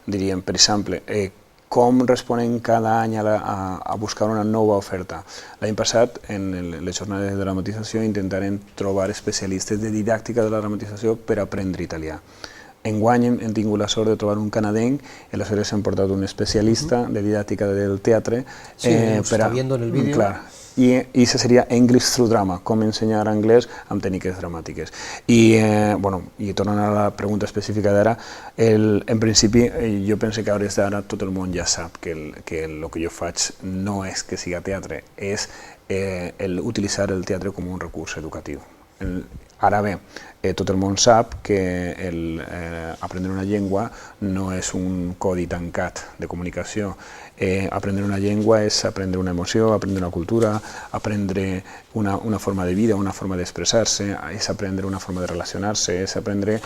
diríem, per exemple, com responem cada any a buscar una nova oferta. L'any passat, en les jornades de dramatització, intentarem trobar especialistes de didàctica de la dramatització per aprendre italià. Enguany hem tingut la sort de trobar un canadenc, aleshores hem portat un especialista de didàctica del teatre. Sí, està viendo en el vídeo. Clar, i això seria English Through Drama, com ensenyar anglès amb tècniques dramàtiques. I tornant a la pregunta específica d'ara, en principi jo penso que a hores d'ara tot el món ja sap que el que jo faig no és que siga teatre, és utilitzar el teatre com un recurs educatiu. Ara bé, tot el món sap que aprendre una llengua no és un codi tancat de comunicació. Aprendre una llengua és aprendre una emoció, aprendre una cultura, aprendre una forma de vida, una forma d'expressar-se, és aprendre una forma de relacionar-se, és aprendre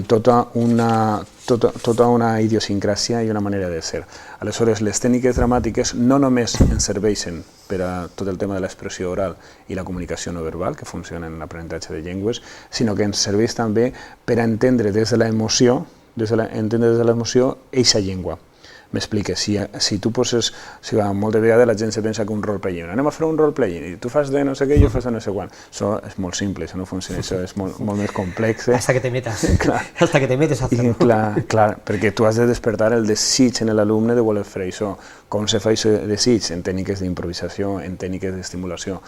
tota una idiosincràsia i una manera de ser. Aleshores, les tècniques dramàtiques no només ens serveixen per a tot el tema de l'expressió oral i la comunicació no verbal, que funciona en l'aprenentatge de llengües, sinó que ens serveix també per a entendre des de l'emoció, eixa llengua. M'expliques, si tu poses, moltes vegades la gent se pensa que un roleplaying, anem a fer un roleplaying, i tu fas de no sé què i jo fas de no sé quan. Això és molt simple, això no funciona, això és molt més complex. Hasta que te metes, hasta que te metes a fer-ho. Clar, perquè tu has de despertar el desig en l'alumne de voler fer això. Com se fa aquest desig? En tècniques d'improvisació, en tècniques d'estimulació.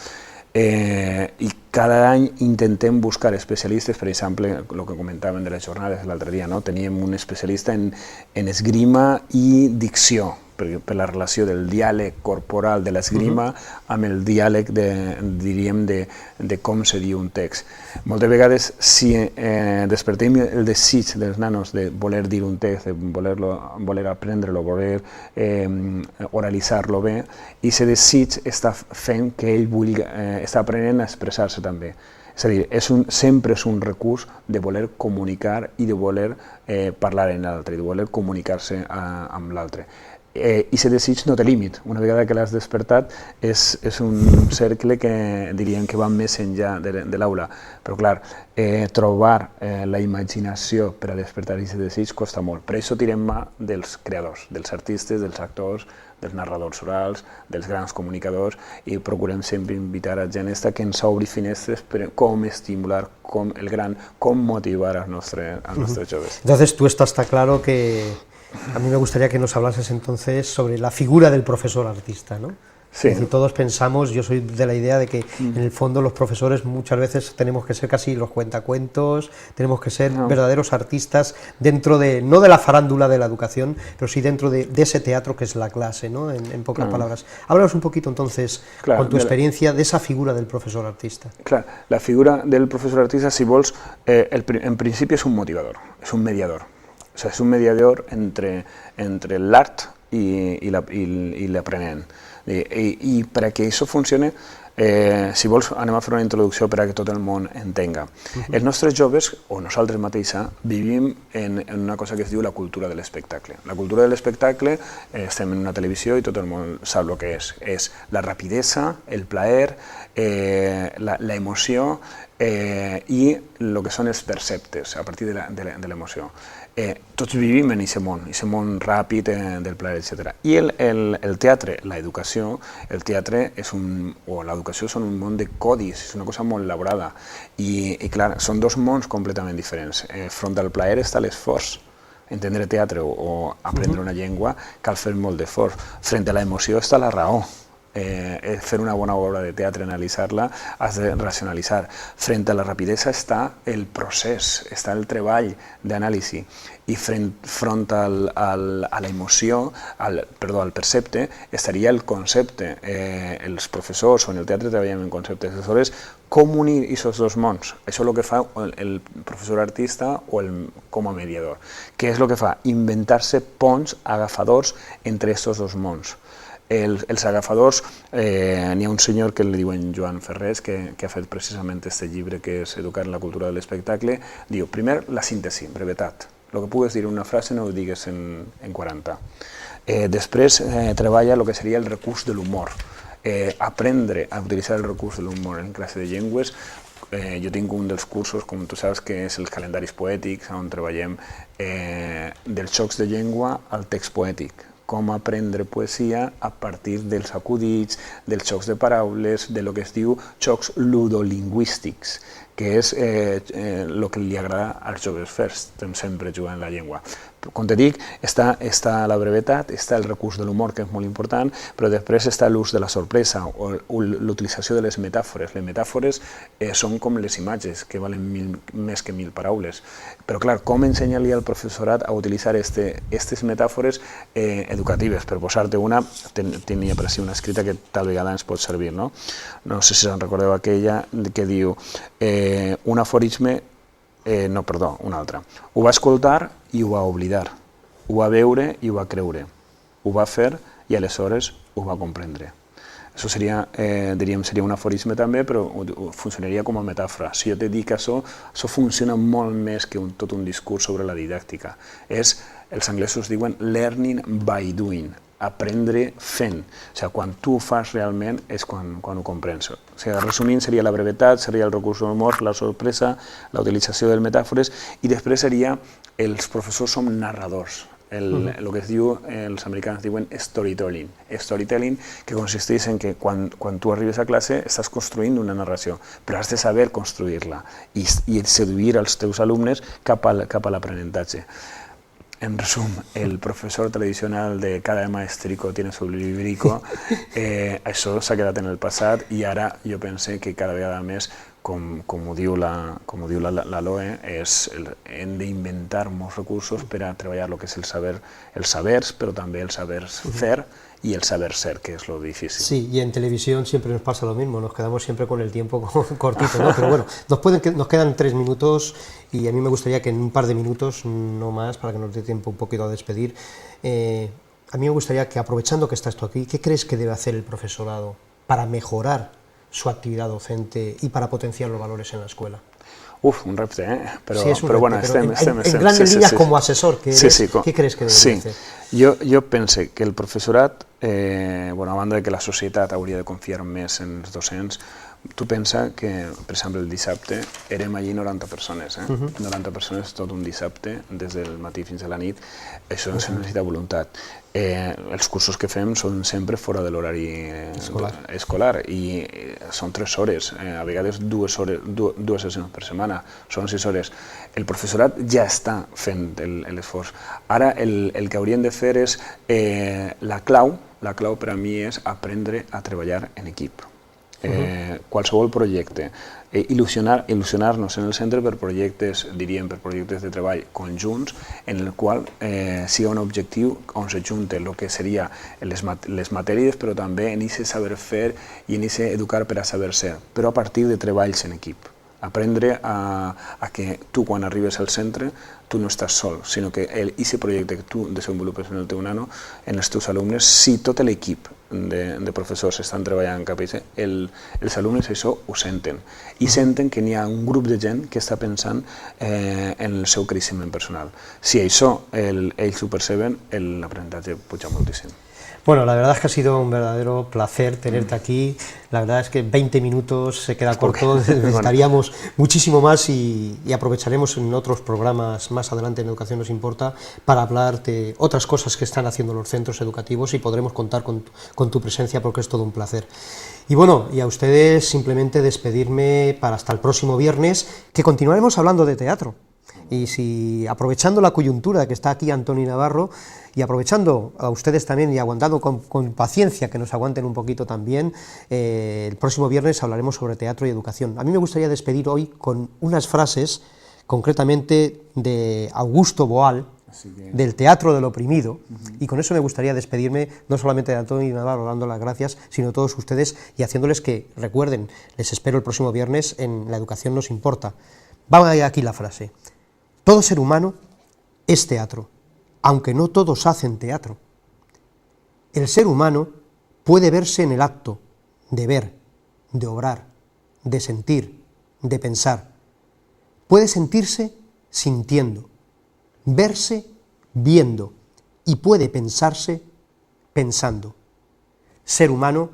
I cada any intentem buscar especialistes, per exemple, el que comentàvem de les jornades l'altre dia, teníem un especialista en esgrima i dicció, per la relació del diàleg corporal de l'esgrima amb el diàleg, diríem, de com se diu un text. Moltes vegades, si despertem el desig dels nanos de voler dir un text, de voler aprendre-lo, voler oralitzar-lo bé, i aquest desig està fent que ell està aprenent a expressar-se també. És a dir, sempre és un recurs de voler comunicar i de voler parlar amb l'altre, de voler comunicar-se amb l'altre. I aquest desig no té límit. Una vegada que l'has despertat és un cercle que diríem que va més enllà de l'aula. Però clar, trobar la imaginació per a despertar aquest desig costa molt. Per això tirem mà dels creadors, dels artistes, dels actors, dels narradors orals, dels grans comunicadors, i procurem sempre invitar a gent que ens obri finestres per com estimular, com motivar als nostres joves. Entonces tú está claro que a mí me gustaría que nos hablases entonces sobre la figura del profesor artista, ¿no? Sí. Es decir, todos pensamos, yo soy de la idea de que en el fondo los profesores muchas veces tenemos que ser casi los cuentacuentos, tenemos que ser verdaderos artistas dentro no de la farándula de la educación, pero sí dentro de ese teatro que es la clase, ¿no? En pocas palabras. Háblanos un poquito entonces, con tu experiencia, de esa figura del profesor artista. Clar, la figura del profesor artista, si vols, en principi és un motivador, és un mediador. O sigui, és un mediador entre l'art i l'aprenent. I per a que això funcioni, si vols, anem a fer una introducció per a que tot el món entenga. Els nostres joves, o nosaltres mateixa, vivim en una cosa que es diu la cultura de l'espectacle. La cultura de l'espectacle, estem en una televisió i tot el món sap el que és. És la rapidesa, el plaer, l'emoció i el que són els perceptes a partir de l'emoció. Tots vivim en aquest món ràpid del plaer, etc. I el teatre, l'educació, l'educació són un món de codis, és una cosa molt elaborada. I clar, són dos mons completament diferents. Front al plaer està l'esforç. Entendre teatre o aprendre una llengua cal fer molt d'esforç. Front a l'emoció està la raó. Fer una bona obra de teatre, analitzar-la, has de racionalitzar. Front a la rapidesa està el procés, està el treball d'anàlisi. I front a l'emoció, al percepte, estaria el concepte. Els professors o en el teatre treballem en conceptes. Aleshores, com unir aquests dos mons? Això és el que fa el professor artista o com a mediador. Què és el que fa? Inventar-se ponts agafadors entre aquests dos mons. Els agafadors, n'hi ha un senyor que li diuen Joan Ferrés, que ha fet precisament aquest llibre que és Educar en la cultura de l'espectacle, diu, primer, la síntesi, brevetat. El que pugues dir en una frase no ho digues en 40. Després treballa el que seria el recurs de l'humor. Aprendre a utilitzar el recurs de l'humor en classe de llengües jo tinc un dels cursos, com tu saps, que és els calendaris poètics, on treballem dels jocs de llengua al text poètic, com aprendre poesia a partir dels acudits, dels jocs de paraules, de lo que es diu jocs ludolingüístics, que és el que li agrada als joves fer, sempre jugant la llengua. Com te dic, està la brevetat, està el recurs de l'humor, que és molt important, però després està l'ús de la sorpresa o l'utilització de les metàfores. Les metàfores són com les imatges, que valen més que 1000 paraules. Però, clar, com ensenyar-li al professorat a utilitzar aquestes metàfores educatives? Per posar-te una, tenia per si una escrita que tal vegada ens pot servir, no? No sé si se'n recordeu aquella que diu un aforisme, un altre. Ho va escoltar i ho va oblidar, ho va veure i ho va creure, ho va fer i aleshores ho va comprendre. Això seria, diríem, seria un aforisme també, però funcionaria com a metàfora. Si jo te dic això funciona molt més que tot un discurs sobre la didàctica. Els anglesos diuen learning by doing, aprendre fent. O sigui, quan tu ho fas realment és quan ho comprens. O sigui, resumint, seria la brevetat, seria el recurs de l'humor, la sorpresa, la utilització de metàfores, i després seria els professors som narradors. El que es diu, els americans diuen storytelling. Storytelling que consisteix en que quan tu arribes a classe estàs construint una narració, però has de saber construir-la i seduir els teus alumnes cap a l'aprenentatge. En resum, el professor tradicional de cada maestrico tiene su librico, això s'ha quedat en el passat i ara jo pense que cada vegada més, com ho diu la LOE, hem d'inventar molts recursos per a treballar el que és els sabers, però també el saber fer y el saber ser, que es lo difícil. Sí, y en televisión siempre nos pasa lo mismo, nos quedamos siempre con el tiempo cortito, ¿no? Pero bueno, nos quedan 3 minutos y a mí me gustaría que en un par de minutos, no más, para que nos dé tiempo un poquito a despedir, a mí me gustaría que, aprovechando que estás tú aquí, ¿qué crees que debe hacer el profesorado para mejorar su actividad docente y para potenciar los valores en la escuela? Un repte, però, sí, és un però repte, bueno, estem en grandes línies com a assessor, què creus que deberia fer? Jo penso que el professorat, a banda que la societat hauria de confiar més en els docents, tu pensa que, per exemple, el dissabte érem allí 90 persones, 90 persones tot un dissabte, des del matí fins a la nit, això necessita voluntat. Els cursos que fem són sempre fora de l'horari escolar i són 3 hores, a vegades 2 sessions per setmana, són 6 hores. El professorat ja està fent l'esforç. Ara el que hauríem de fer és, la clau per a mi és aprendre a treballar en equip. Qualsevol projecte, il·lusionar-nos en el centre per projectes, diríem, per projectes de treball conjunts, en el qual sigui un objectiu on s'ajunten el que seria les matèries, però també en aquest saber fer i en aquest educar per a saber ser, però a partir de treballs en equip. Aprendre a que tu, quan arribes al centre, tu no estàs sol, sinó que aquest projecte que tu desenvolupes en el teu nano, en els teus alumnes, si tot l'equip de professors estan treballant cap a això, els alumnes això ho senten. I senten que n'hi ha un grup de gent que està pensant en el seu creixement personal. Si això ells ho perceben, l'aprenentatge puja moltíssim. Bueno, la verdad es que ha sido un verdadero placer tenerte aquí. La verdad es que 20 minutos se queda corto, necesitaríamos muchísimo más y aprovecharemos en otros programas más adelante en Educación Nos Importa para hablar de otras cosas que están haciendo los centros educativos y podremos contar con tu presencia porque es todo un placer. Y bueno, y a ustedes simplemente despedirme para hasta el próximo viernes, que continuaremos hablando de teatro. Y si, aprovechando la coyuntura que está aquí Antoni Navarro, y aprovechando a ustedes también y aguantando con paciencia que nos aguanten un poquito también, el próximo viernes hablaremos sobre teatro y educación. A mí me gustaría despedir hoy con unas frases, concretamente de Augusto Boal, del Teatro del Oprimido, y con eso me gustaría despedirme, no solamente de Antoni Navarro dando las gracias, sino de todos ustedes y haciéndoles que recuerden, les espero el próximo viernes en La Educación Nos Importa. Va aquí la frase: todo ser humano es teatro, aunque no todos hacen teatro. El ser humano puede verse en el acto de ver, de obrar, de sentir, de pensar. Puede sentirse sintiendo, verse viendo y puede pensarse pensando. Ser humano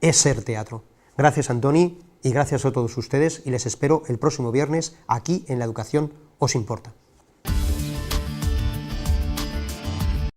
es ser teatro. Gracias, Antoni, y gracias a todos ustedes, y les espero el próximo viernes aquí en La Educación Os Importa.